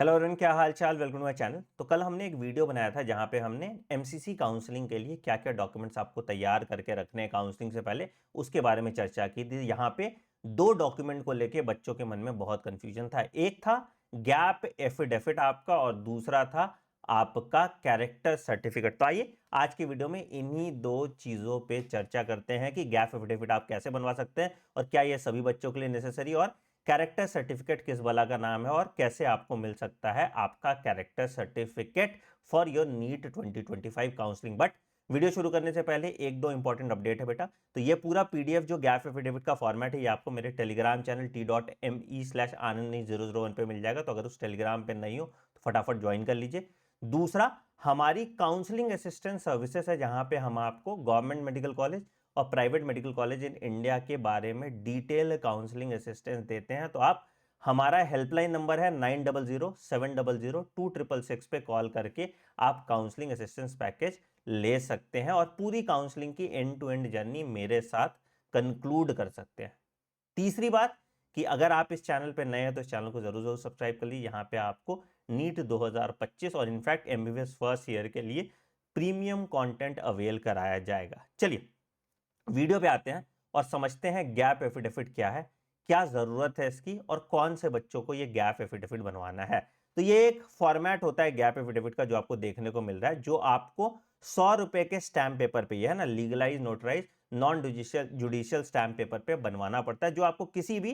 Hello everyone, क्या हाल चाल। Welcome to my channel. तो कल हमने एक वीडियो बनाया था जहां पे हमने एमसीसी काउंसलिंग के लिए क्या क्या डॉक्यूमेंट्स आपको तैयार करके रखने हैं काउंसलिंग से पहले, उसके बारे में चर्चा की थी। यहाँ पे दो डॉक्यूमेंट को लेके बच्चों के मन में बहुत कंफ्यूजन था। एक था गैप एफिडेविट आपका और दूसरा था आपका कैरेक्टर सर्टिफिकेट। तो आइए आज की वीडियो में इन्हीं दो चीजों पे चर्चा करते हैं कि गैप एफिडेविट आप कैसे बनवा सकते हैं और क्या ये सभी बच्चों के लिए नेसेसरी, और कैरेक्टर सर्टिफिकेट किस बला का नाम है और कैसे आपको मिल सकता है आपका character certificate for your NEET 2025 counselling. But video शुरू करने से पहले एक दो इंपॉर्टेंट अपडेट है बेटा। तो ये पूरा पीडीएफ जो गैप एफिडेविट का फॉर्मेट है ये आपको मेरे टेलीग्राम चैनल t.me/anand001 पे मिल जाएगा। तो अगर उस टेलीग्राम पे नहीं हो तो फटाफट ज्वाइन कर लीजिए। दूसरा, हमारी काउंसलिंग असिस्टेंट सर्विसेज है जहां पे हम आपको गवर्नमेंट मेडिकल कॉलेज और private medical college in India के बारे में डिटेल काउंसलिंग असिस्टेंस देते हैं। तो आप, हमारा हेल्पलाइन नंबर है 9007002666 पे कॉल करके आप काउंसलिंग असिस्टेंस पैकेज ले सकते हैं और पूरी काउंसलिंग की एंड टू एंड जर्नी मेरे साथ कंक्लूड कर सकते हैं। तीसरी बात कि अगर आप इस चैनल पे नए हैं तो इस चैनल को जरूर जरूर सब्सक्राइब कर लीजिए। यहाँ पे आपको नीट 2025 और इनफैक्ट एमबीबीएस फर्स्ट ईयर के लिए प्रीमियम कंटेंट अवेल कराया जाएगा। चलिए वीडियो पे आते हैं और समझते हैं गैप एफिडेविट क्या है, क्या जरूरत है इसकी और कौन से बच्चों को यह गैप एफिडेविट बनवाना है। तो ये एक फॉर्मेट होता है गैप एफिडेविट का जो आपको देखने को मिल रहा है, जो आपको 100 रुपए के स्टैंप पेपर पे, ये है ना legalise notarise non judicial stamp paper पे बनवाना पड़ता है, जो आपको किसी भी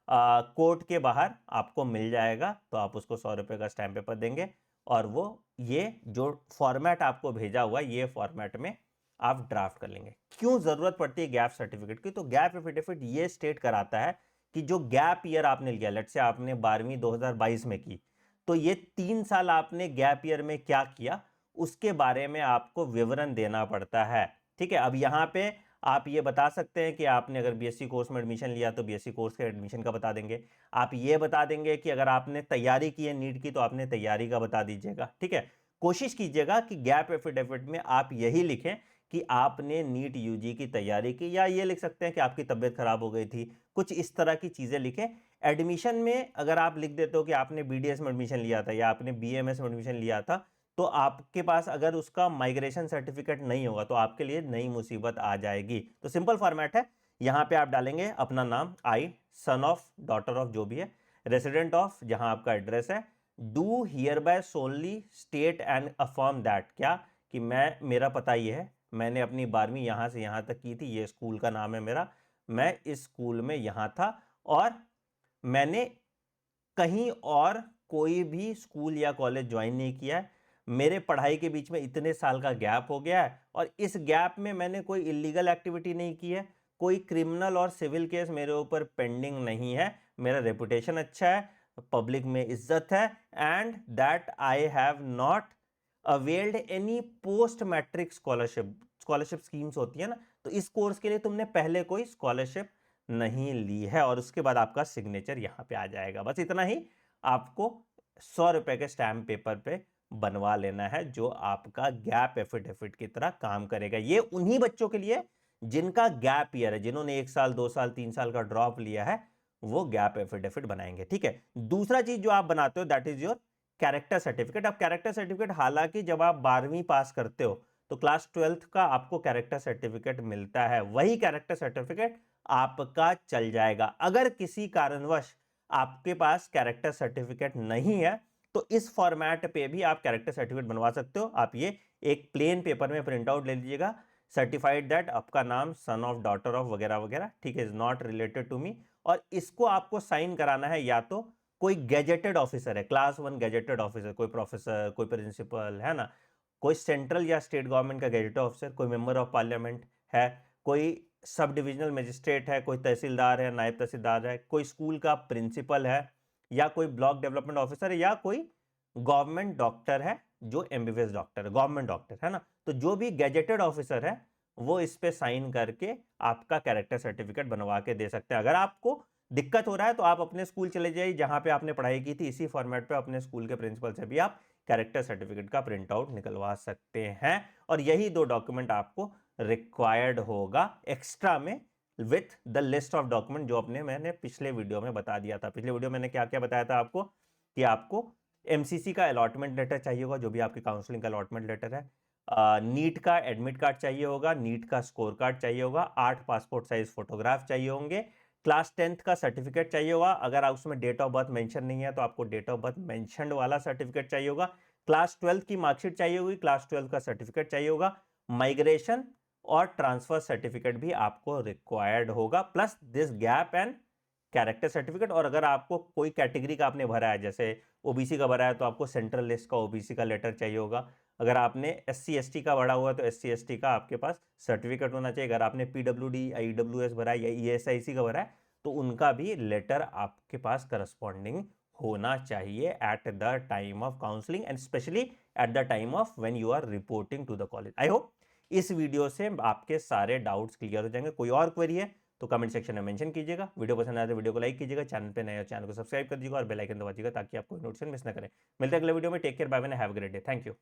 कोर्ट के बाहर आपको मिल जाएगा। तो आप उसको 100 रुपए का स्टैंप पेपर देंगे और वो ये जो फॉर्मेट आपको भेजा हुआ है ये फॉर्मेट में आप ड्राफ्ट कर लेंगे। क्यों जरूरत पड़ती है गैप सर्टिफिकेट की? तो गैप एफिडेविट ये स्टेट कराता है कि जो गैप ईयर आपने लिया, लेट से आपने 12वीं 2022 में की, तो ये 3 साल आपने गैप ईयर में क्या किया उसके बारे में आपको विवरण देना पड़ता है। ठीक है, अब यहां पे आप ये बता सकते हैं कि आपने अगर बीएससी कोर्स में एडमिशन लिया तो बीएससी कोर्स के एडमिशन का बता देंगे। आप ये बता देंगे कि अगर आपने तैयारी की है नीट की तो आपने तैयारी का बता दीजिएगा। ठीक है, कोशिश कीजिएगा कि गैप एफिडेविट में आप यही लिखें कि आपने नीट यूजी की तैयारी की, या ये लिख सकते हैं कि आपकी तबीयत खराब हो गई थी, कुछ इस तरह की चीजें लिखें। एडमिशन में अगर आप लिख देते हो कि आपने बीडीएस में एडमिशन लिया था या आपने बीएमएस में एडमिशन लिया था, तो आपके पास अगर उसका माइग्रेशन सर्टिफिकेट नहीं होगा तो आपके लिए नई मुसीबत आ जाएगी। तो सिंपल फॉर्मेट है, यहां पे आप डालेंगे अपना नाम, I son of daughter of जो भी है, रेसिडेंट ऑफ जहां आपका एड्रेस है, do hereby solemnly state and affirm that, क्या कि मैं, मेरा पता ये है, मैंने अपनी 12वीं यहां से यहां तक की थी, ये स्कूल का नाम है मेरा, मैं इस स्कूल में यहां था और मैंने कहीं और कोई भी स्कूल या कॉलेज ज्वाइन नहीं किया है, मेरे पढ़ाई के बीच में इतने साल का गैप हो गया है और इस गैप में मैंने कोई इलीगल एक्टिविटी नहीं की है, कोई क्रिमिनल और सिविल केस मेरे ऊपर पेंडिंग नहीं है, मेरा रेपुटेशन अच्छा है, पब्लिक में इज्जत है, and that I have not availed any post matric scholarship. Scholarship schemes होती है ना, तो इस कोर्स के लिए तुमने पहले कोई स्कॉलरशिप नहीं ली है, और उसके बाद आपका सिग्नेचर यहां पे आ जाएगा। बस इतना ही आपको 100 रुपए के स्टैम्प पेपर पे बनवा लेना है, जो आपका गैप एफिडेविट की तरह काम करेगा। ये उन्हीं बच्चों के लिए जिनका गैप ईयर है, जिन्होंने 1 साल 2 साल 3 साल का ड्रॉप लिया है, वो गैप एफिडेविट बनाएंगे। ठीक है, दूसरा चीज जो आप बनाते हो that is your character certificate. अब कैरेक्टर सर्टिफिकेट, हालांकि जब आप 12वीं पास करते हो तो क्लास 12th का आपको कैरेक्टर सर्टिफिकेट मिलता है, वही कैरेक्टर सर्टिफिकेट आपका चल जाएगा। अगर किसी कारणवश आपके पास कैरेक्टर सर्टिफिकेट नहीं है तो इस फॉर्मेट पे भी आप कैरेक्टर सर्टिफिकेट बनवा सकते हो। आप ये एक प्लेन पेपर में प्रिंट आउट ले लीजिएगा, सर्टिफाइड दैट आपका नाम सन ऑफ डॉटर ऑफ वगैरह वगैरह, ठीक है, is not related to me, और इसको आपको साइन कराना है या तो कोई गैजेटेड ऑफिसर है, क्लास 1 गैजेटेड ऑफिसर, कोई प्रोफेसर, कोई प्रिंसिपल है ना, कोई सेंट्रल या स्टेट गवर्नमेंट का गैजेटेड ऑफिसर, कोई मेंबर ऑफ पार्लियामेंट है, कोई सब डिविजनल मजिस्ट्रेट है, कोई तहसीलदार है, नायब तहसीलदार है, कोई स्कूल का प्रिंसिपल है, या कोई ब्लॉक डेवलपमेंट ऑफिसर है, या कोई गवर्नमेंट डॉक्टर है जो एमबीबीएस डॉक्टर है, गवर्नमेंट डॉक्टर है ना। तो जो भी गैजेटेड ऑफिसर है वो इस पे साइन करके आपका कैरेक्टर सर्टिफिकेट बनवा के दे सकते हैं। अगर आपको दिक्कत हो रहा है तो आप अपने स्कूल चले जाइए जहां पे आपने पढ़ाई की थी, इसी फॉर्मेट पे अपने स्कूल के प्रिंसिपल से भी आप कैरेक्टर सर्टिफिकेट का प्रिंट आउट निकलवा सकते हैं। और यही दो डॉक्यूमेंट आपको रिक्वायर्ड होगा एक्स्ट्रा में, with the list of document जो अपने मैंने पिछले वीडियो में बता दिया था। पिछले वीडियो में मैंने क्या क्या बताया था आपको, कि आपको एमसीसी का अलॉटमेंट लेटर चाहिए होगा, जो भी आपकी काउंसलिंग का अलॉटमेंट लेटर है। नीट का एडमिट कार्ड चाहिए होगा, नीट का स्कोर कार्ड चाहिए होगा, 8 पासपोर्ट साइज फोटोग्राफ चाहिए होंगे, क्लास 10th का सर्टिफिकेट चाहिए होगा। अगर आप उसमें डेट ऑफ बर्थ मेंशन नहीं है तो आपको डेट ऑफ बर्थ मेंशन्ड वाला सर्टिफिकेट चाहिए होगा। क्लास 12th की मार्कशीट चाहिए होगी, क्लास 12th का सर्टिफिकेट चाहिए होगा। माइग्रेशन और ट्रांसफर सर्टिफिकेट भी आपको रिक्वायर्ड होगा, plus this gap and character certificate. और अगर आपको कोई कैटेगरी का आपने भरा है, जैसे ओबीसी का भरा है, तो आपको सेंट्रल लिस्ट का ओबीसी का लेटर चाहिए होगा। अगर आपने एससी एसटी का भरा हुआ है तो एससी एसटी का आपके पास सर्टिफिकेट होना चाहिए। अगर आपने पीडब्ल्यूडी ईडब्ल्यूएस भरा है या ईएसआईसी का भरा है तो उनका भी लेटर आपके पास करस्पॉन्डिंग होना चाहिए at the time of counselling and specially at the time of when you are reporting to the college. I hope इस वीडियो से आपके सारे डाउट्स क्लियर हो जाएंगे। कोई और क्वेरी है तो कमेंट सेक्शन में मेंशन कीजिएगा। वीडियो पसंद आए तो वीडियो को लाइक कीजिएगा, चैनल पे नए हो चैनल को सब्सक्राइब कर दीजिएगा और बेल आइकन दबा दीजिएगा ताकि आपको नोटिफिकेशन मिस ना करें। मिलते हैं अगले वीडियो में। Take care, bye bye, have a great day. Thank you.